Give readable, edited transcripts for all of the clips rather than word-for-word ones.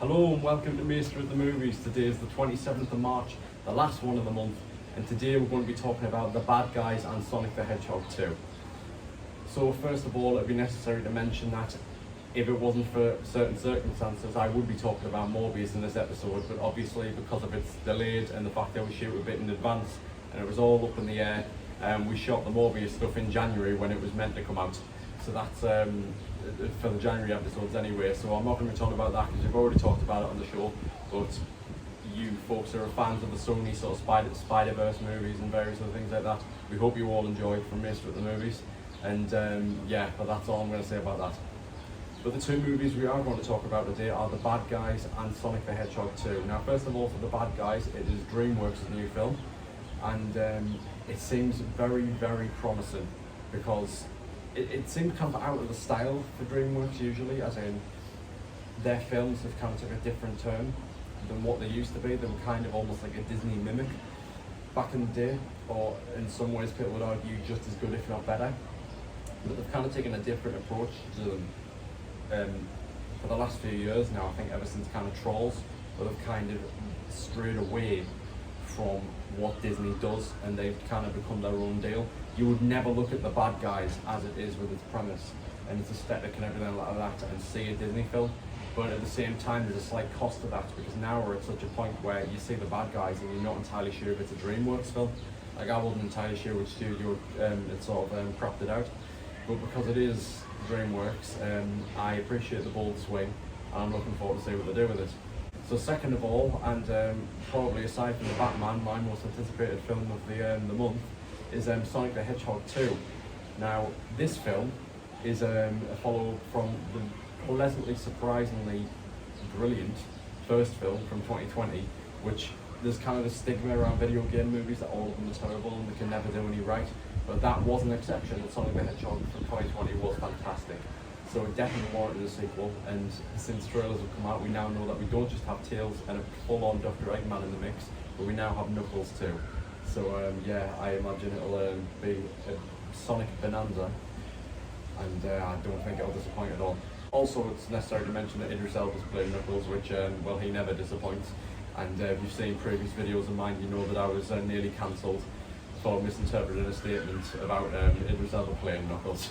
Hello and welcome to Mayster at the Movies. Today is the 27th of March, the last one of the month, and today we're going to be talking about The Bad Guys and Sonic the Hedgehog 2. So first of all, it would be necessary to mention that if it wasn't for certain circumstances, I would be talking about Morbius in this episode, but obviously because of its delayed and the fact that we shoot a bit in advance and it was all up in the air, we shot the Morbius stuff in January when it was meant to come out. So that's for the January episodes anyway, so I'm not going to be talking about that because we've already talked about it on the show, but you folks who are fans of the Sony sort of Spider-Verse movies and various other things like that, we hope you all enjoyed from Mayster at the Movies, and yeah, but that's all I'm going to say about that. But the two movies we are going to talk about today are The Bad Guys and Sonic the Hedgehog 2. Now first of all, for The Bad Guys, it is DreamWorks' new film, and it seems very, very promising because it seemed kind of out of the style for DreamWorks usually, as in their films have kind of took a different turn than what they used to be. They were kind of almost like a Disney mimic back in the day, or in some ways people would argue just as good if not better. But they've kind of taken a different approach to them for the last few years now, I think ever since kind of Trolls, where they've kind of strayed away from what Disney does and they've kind of become their own deal. You would never look at The Bad Guys as it is with its premise and its aesthetic and everything like that and see a Disney film, but at the same time there's a slight cost to that because now we're at such a point where you see The Bad Guys and you're not entirely sure if it's a DreamWorks film. Like I wasn't entirely sure which studio it sort of cropped it out, but because it is DreamWorks, I appreciate the bold swing and I'm looking forward to see what they do with it. So second of all, and probably aside from the Batman, my most anticipated film of the month, is Sonic the Hedgehog 2. Now, this film is a follow from the pleasantly surprisingly brilliant first film from 2020, which there's kind of a stigma around video game movies that all of them are terrible and they can never do any right, but that was an exception. Sonic the Hedgehog from 2020 was fantastic. So it definitely warranted a sequel, and since trailers have come out, we now know that we don't just have Tails and a full-on Dr. Eggman in the mix, but we now have Knuckles too. So yeah, I imagine it'll be a Sonic bonanza, and I don't think it'll disappoint at all. Also, it's necessary to mention that Idris Elba's playing Knuckles, which, well, he never disappoints. And if you've seen previous videos of mine, you know that I was nearly cancelled for misinterpreting a statement about Idris Elba playing Knuckles.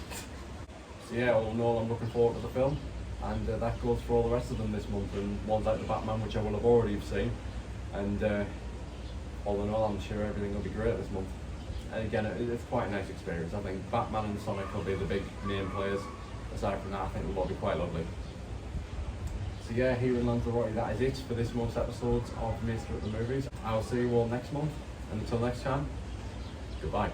So yeah, all in all, I'm looking forward to the film, and that goes for all the rest of them this month, and one's like the Batman, which I will have already seen, and all in all, I'm sure everything will be great this month. And again, it's quite a nice experience. I think Batman and Sonic will be the big main players. Aside from that, I think they'll all be quite lovely. So yeah, here in Lanzarote, that is it for this month's episodes of Mayster at the Movies. I'll see you all next month, and until next time, goodbye.